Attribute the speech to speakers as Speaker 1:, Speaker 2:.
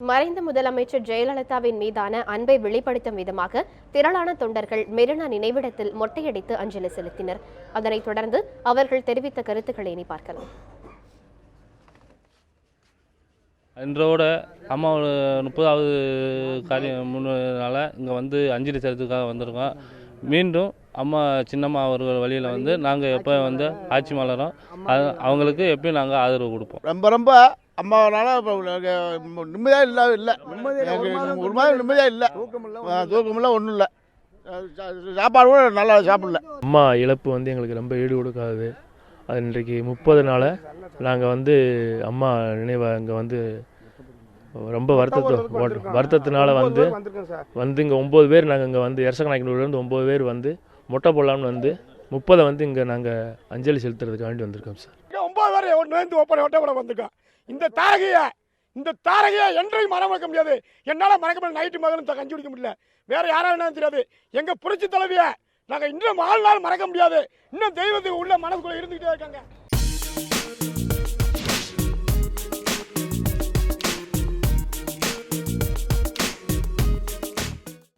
Speaker 1: மறைந்த முதலமைச்சர் ஜெயலலிதாவின் மீதான அன்பை வெளிப்படுத்தும் விதமாக திரளான தொண்டர்கள் மெரினா நினைவிடத்தில் மொட்டையடித்து அஞ்சலி செலுத்தினர். அதனைத் தொடர்ந்து அவர்கள் தெரிவித்த கருத்துக்களை இனி பார்க்கலாம்.
Speaker 2: இன்றோட அம்மாவோட 30வது காரியம் முன்னால இங்கே வந்து அஞ்சலி செலுத்துக்காக வந்திருக்கோம். மீண்டும் அம்மா சின்னம்மா அவர்கள் வழியில் வந்து நாங்கள் எப்போ வந்து ஆட்சி மலரும் அவங்களுக்கு எப்பயும் நாங்கள் ஆதரவு கொடுப்போம்.
Speaker 3: ரொம்ப அம்மாவனால நிம்மதியாக இல்லை ஒரு மாதிரி நிம்மதியாக இல்லை, தூக்கமில்லை, ஒன்றும் இல்லை, சாப்பாடு கூட நல்லா சாப்பிடல.
Speaker 4: அம்மா இழப்பு வந்து எங்களுக்கு ரொம்ப ஈடு கொடுக்காது. அது இன்றைக்கு 30 நாள் நாங்கள் வந்து அம்மா நினைவை அங்கே வந்து ரொம்ப வருத்தத்தினால வந்து இங்கே 9 பேர் நாங்கள் இங்கே வந்து எரசக்கநாயக்கனூர்லேருந்து 9 பேர் வந்து மொட்டை போடலாம்னு வந்து 30 வந்து இங்கே நாங்கள் அஞ்சலி செலுத்துறதுக்கு வேண்டி வந்திருக்கோம் சார்.
Speaker 5: 9 பேர் ஒன்று ஒட்டை போட வந்திருக்கோம். இந்த தாரகையை என்றையும் மறக்க முடியாது. என்னால் மறக்க முடியாது. நைட்டு மகனும் கஞ்சி குடிக்க முடியல. வேற யாராவது என்ன தெரியாது. எங்கள் புரட்சி தலைவியை நாங்கள் இன்னும் 4 நாள் மறக்க முடியாது. இன்னும் தெய்வத்துக்கு உள்ள மனசுக்குள்ளே இருந்துக்கிட்டே இருக்காங்க.